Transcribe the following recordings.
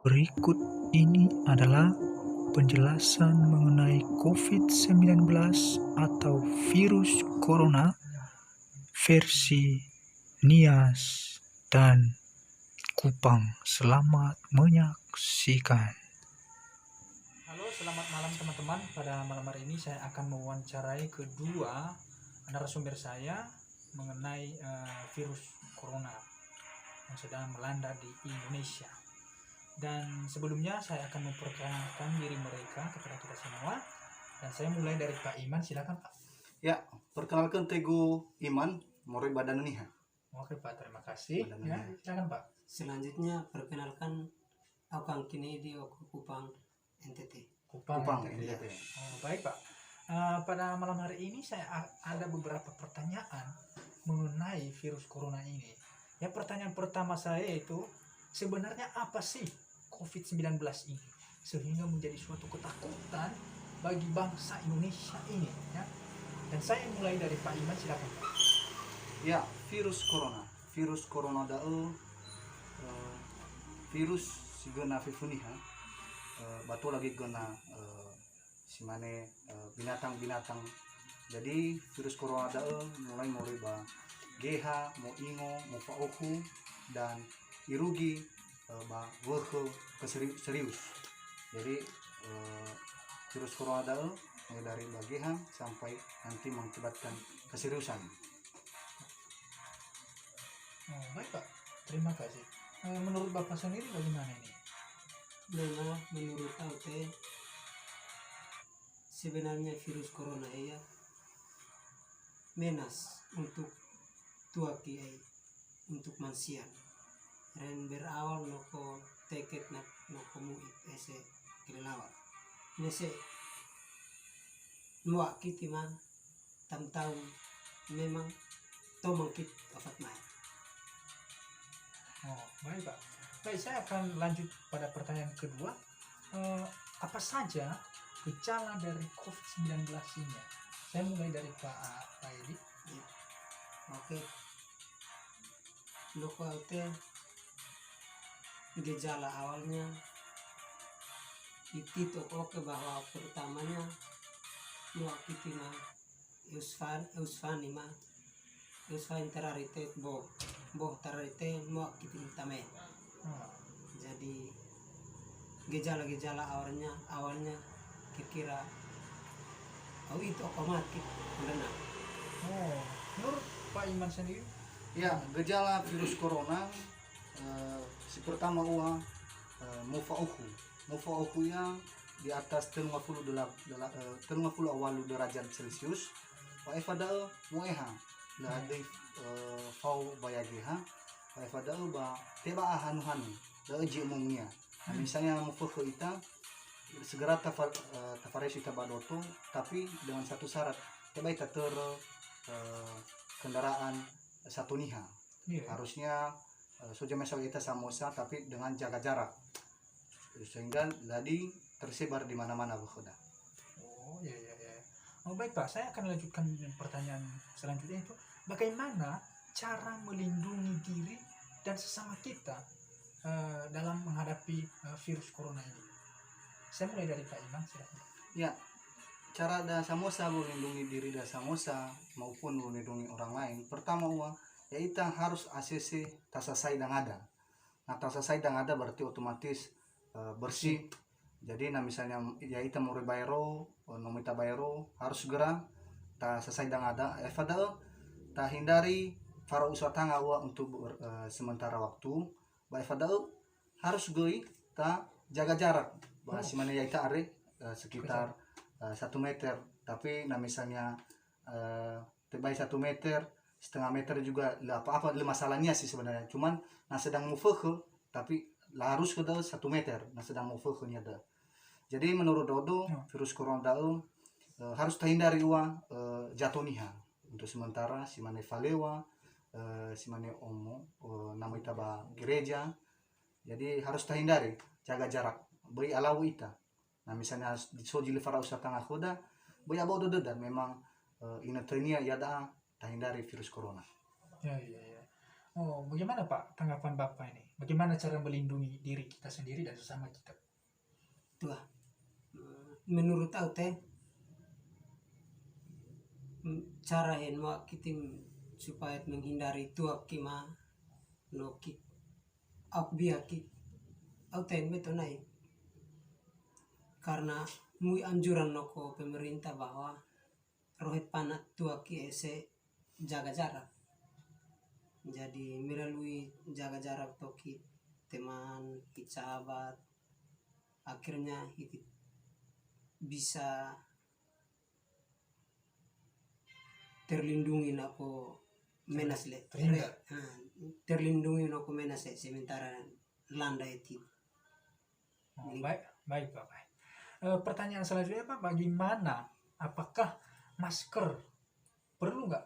Berikut ini adalah penjelasan mengenai COVID-19 atau virus corona versi Nias dan Kupang. Selamat menyaksikan. Halo, selamat malam teman-teman. Pada malam hari ini saya akan mewawancarai kedua narasumber saya mengenai virus corona yang sedang melanda di Indonesia. Dan sebelumnya saya akan memperkenalkan diri mereka kepada kita semua. Dan saya mulai dari Pak Iman, silakan Pak. Ya, perkenalkan Teguh Iman, Mori Badan Niha. Oke Pak, terima kasih. Ya, silakan Pak. Selanjutnya perkenalkan Akang Kennedy Kupang NTT. Kupang NTT. NTT. Oh, baik Pak. Pada malam hari ini saya ada beberapa pertanyaan mengenai virus corona ini. Ya, pertanyaan pertama saya itu sebenarnya apa sih COVID-19 ini sehingga menjadi suatu ketakutan bagi bangsa Indonesia ini, ya? Dan saya mulai dari Pak Iman, silakan Pak. Ya, virus corona virus sigena vivuniha batu lagi guna simane binatang-binatang. Jadi virus corona mulai ba GH, mau ingo, mau pauku dan irugi ba weuheuh serius. Jadi virus corona mulai dari bagian sampai nanti mengakibatkan keseriusan. Oh, baik Pak, terima kasih. Menurut Bapak sendiri bagaimana ini? Memang menurut aku sebenarnya virus corona ya menas untuk tua kiai untuk manusia. Dan berawal noko teket noko muit ese kelelawar. Nese nuak kiti man tam tahu memang tomang kit afat mai. Oh, baik Pak. Baik, saya akan lanjut pada pertanyaan kedua. Apa saja gejala dari COVID-19 ini? Saya mulai dari Pak Edi. Ya. Oke. Lokal gejala awalnya itu oke bahwa pertamanya nuakiti mah Eusfani terarite boh terarite nuakiti tame. Jadi gejala-gejala awalnya kira itu otomatis benar. Oh, menurut Pak Iman sendiri? Ya, gejala virus corona si pertama mufauku yang di atas 38 derajat Celcius wa ifada mueha la de fau bayageha wa ifada ba teba hanu da uji umumnya. Misalnya mufuku ita segera tafaresi tabadoto, tapi dengan satu syarat teba ita kendaraan satu niha. Harusnya sudah misalnya kita samosa tapi dengan jaga jarak sehingga tadi tersebar di mana-mana behoda. Oh iya. Oh baik Pak, saya akan lanjutkan pertanyaan selanjutnya itu bagaimana cara melindungi diri dan sesama kita dalam menghadapi virus corona ini. Saya mulai dari Pak Iman, silakan. Ya, cara da samosa melindungi diri da samosa maupun melindungi orang lain. Pertama ya kita harus ACC tasasai dan ada. Nah tasasai dan ada berarti otomatis bersih. Jadi misalnya ya kita mau bayro, nomita bayro harus segera tasasai dan ada. Efadal ta hindari para usatanga untuk sementara waktu. Efadal harus goi ta jaga jarak. Si mana ya kita are sekitar 1 meter. Tapi misalnya tebai 1 meter, setengah meter juga apa masalahnya sih sebenarnya, cuman sedang mufeuheuh tapi harus ke 1 meter sedang mufeuheuhnya ada. Jadi menurut Dodo virus corona harus terhindari jatuh niha untuk sementara si mane falewa si mane omo namanya ba gereja. Jadi harus terhindari, jaga jarak beri alawu ita. Nah misalnya soji lefara usaha tengah kuda beri abau dan memang inatenia ya dah terhindari virus corona. Ya. Oh, bagaimana Pak tanggapan Bapak ini bagaimana cara melindungi diri kita sendiri dan sesama kita? Tua menurut aku teh cara henwa kita supaya menghindari tua kima no ki aku biaki aku teh betul naik karena mui anjuran noko pemerintah bahwa rohet panat tua ki ese jaga jarak. Jadi melalui jaga jarak toki teman, sahabat, akhirnya itu bisa terlindungi nako menas le Terhindar. terlindungi nako menas le sementara landa itu. Oh, baik, baik Pak. Baik. Pertanyaan selanjutnya Pak, bagaimana? Apakah masker perlu nggak?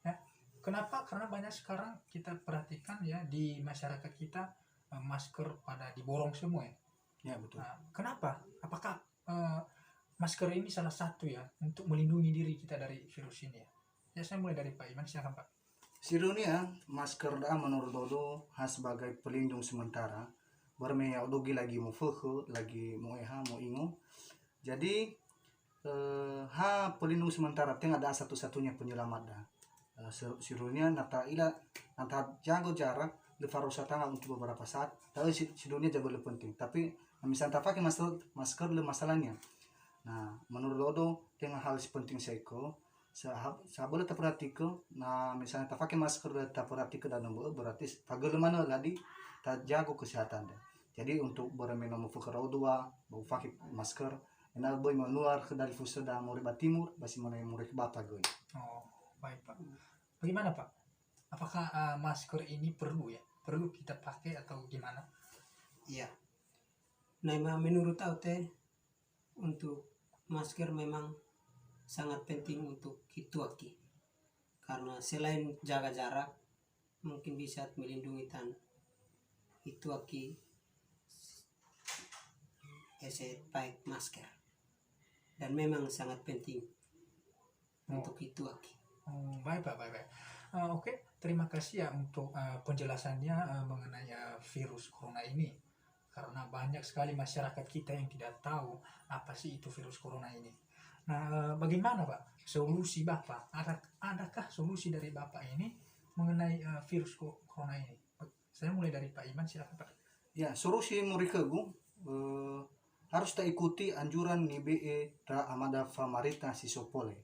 Ya, kenapa? Karena banyak sekarang kita perhatikan ya di masyarakat kita masker pada diborong semua ya. Ya betul. Nah, kenapa? Apakah masker ini salah satu ya untuk melindungi diri kita dari virus ini ya? Ya saya mulai dari Pak Iman, silakan Pak. Sirunia masker dah menurut Dodo sebagai pelindung sementara. Bermea dogi lagi mau fuhu, lagi mau mau ingu. Jadi pelindung sementara tengah ada satu-satunya penyelamat dah. Sirunia nata jago jarak levarosa tangan untuk beberapa saat. Tapi sirunia jauh lebih penting. Tapi misalnya tak pakai masker le masalahnya. Nah menurut Dodo tengah hal penting seko. Boleh tak perhatikan. Nah misalnya tak pakai masker tak perhatikan dan berarti pagel mana lagi tak jago kesehatan dah. Jadi untuk berminum fukar dua, bau pakai masker, enak boy menular ke dari Fuseda Moriba Timur, masih mana yang murid bapa gue. Oh, baik Pak. Bagaimana Pak? Apakah masker ini perlu ya? Perlu kita pakai atau gimana? Iya. Nah, menurut aku teh untuk masker memang sangat penting untuk hituaki. Karena selain jaga jarak, mungkin bisa melindungi tan hituaki ese pakai masker. Dan memang sangat penting untuk hituaki. Oh, baik Pak, baik. Oke, terima kasih ya untuk penjelasannya mengenai virus corona ini. Karena banyak sekali masyarakat kita yang tidak tahu apa sih itu virus corona ini. Nah, bagaimana Pak solusi Bapak? Adakah solusi dari Bapak ini mengenai virus corona ini? Saya mulai dari Pak Iman, silakan Pak. Ya, solusi mereka gue harus tak ikuti anjuran NIBE da Amada Famarita Sisopole.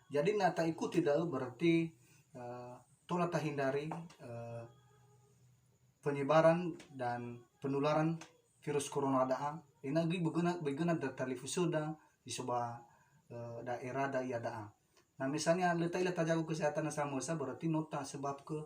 Jadi nata ikuti dah berarti tolak tak hindari penyebaran dan penularan virus corona daa. Ini lagi begana da televisoda di sebuah daerah da ia daa. Nah misalnya letak jago kesehatan samosa berarti nota sebab ke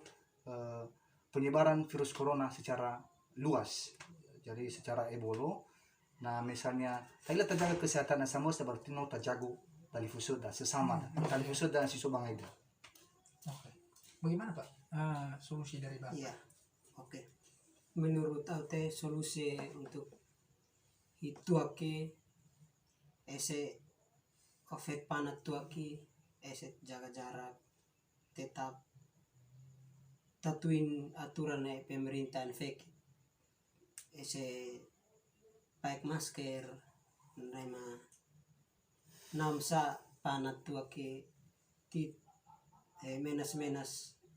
penyebaran virus corona secara luas. Jadi secara ebolo. Nah misalnya kita jaga kesehatan samosa berarti nota jago televisoda sesama. Televisoda si sobang ida. Oke. Bagaimana Pak solusi dari Bapak? Iya. Oke. Menurut aku teh solusi untuk hituaki ese covid panat tuaki ese jaga jarak tetap tatuin aturan pemerintah fake ese pakai masker nama namsa panat tuaki menas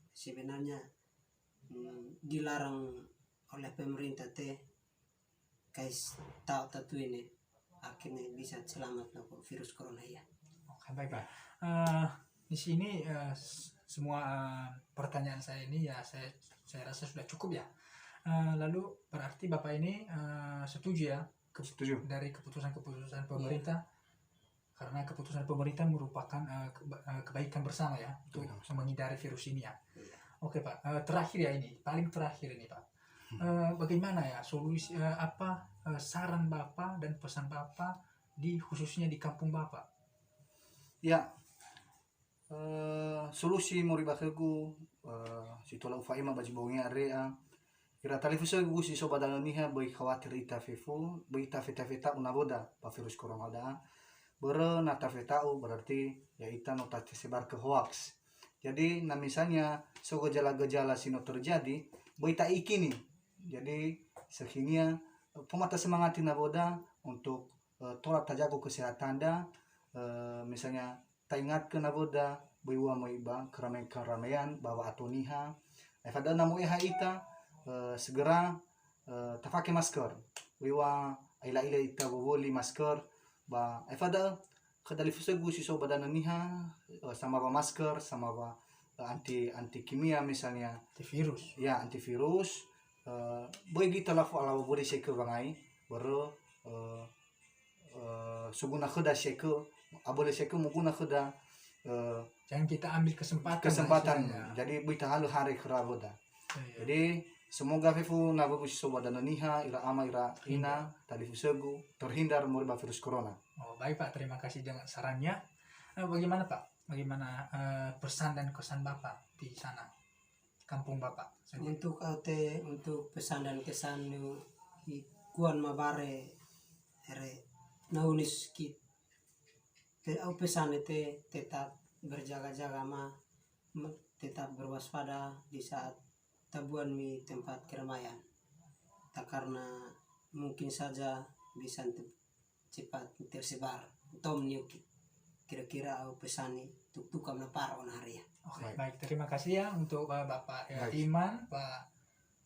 sebenarnya dilarang oleh pemerintah teh guys tahu ini akhirnya bisa selamat no virus corona ya. Oke, baik Pak. Di sini semua pertanyaan saya ini ya saya rasa sudah cukup ya. Lalu berarti Bapak ini setuju ya Setuju. dari keputusan pemerintah, karena keputusan pemerintah merupakan kebaikan bersama ya untuk menghindari virus ini ya. Oke Pak, terakhir ya ini, paling terakhir ini Pak. Bagaimana ya solusi saran Bapak dan pesan Bapak khususnya di kampung Bapak? Ya, solusi mau ribakeku situla ufaima baji bongia area kira televisi gue si sobat dalam niha bagi khawatir ita fefu bagi tafeta una boda pa virus corona da bere na tafetau berarti ya ita nota tersebar ke hoax. Jadi nah misalnya so gejala-gejala sino terjadi boita iki nih. Jadi sekinia pemata semangati naboda untuk tolak tajago kesehatan da, misalnya taingat ke naboda boiwa moiba keramaian bahwa atoniha efada namo eha ita segera tafake masker boiwa ila ita boboli masker ba efada kadali fusegu siso badana niha sama ba masker sama ba anti kimia misalnya Antivirus. ya antivirus boy gita lafu ala bori seke bangai baru suguna kheda seke abole seke muguna kheda Jangan kita ambil kesempatan. kesempatan lah istilahnya. jadi bita halu hari keraboda Iya. jadi semoga fefu nababu siso badana niha ira ama ira ina tadi fusegu terhindar dari virus corona. Oh, baik Pak, terima kasih dengan sarannya. Bagaimana Pak? Bagaimana pesan dan kesan Bapak di sana, kampung Bapak? Untuk untuk pesan dan kesan nu kuan mabare ere naunis kit au pesan itu tetap berjaga-jaga tetap berwaspada di saat tabuan di tempat keramaian. Tak karena mungkin saja bisa cepat tersebar atau meniup kira-kira au pesani tukam na paron hari ya. Oke, baik. Terima kasih ya untuk Bapak Baik. Iman, Pak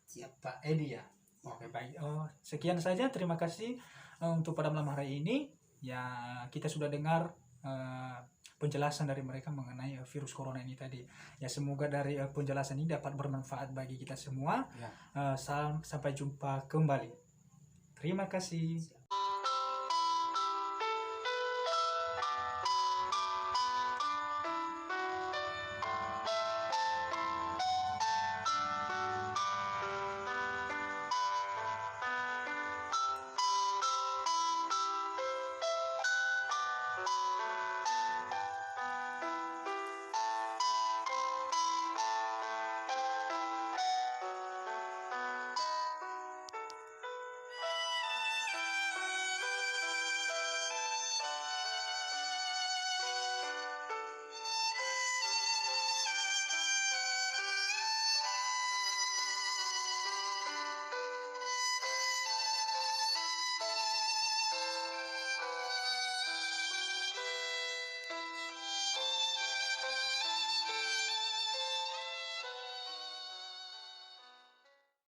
Siap. Pak Edi ya. Oke, baik. Sekian saja. Terima kasih untuk pada malam hari ini. Ya, kita sudah dengar penjelasan dari mereka mengenai virus corona ini tadi. Ya, semoga dari penjelasan ini dapat bermanfaat bagi kita semua. Ya. Sampai jumpa kembali. Terima kasih.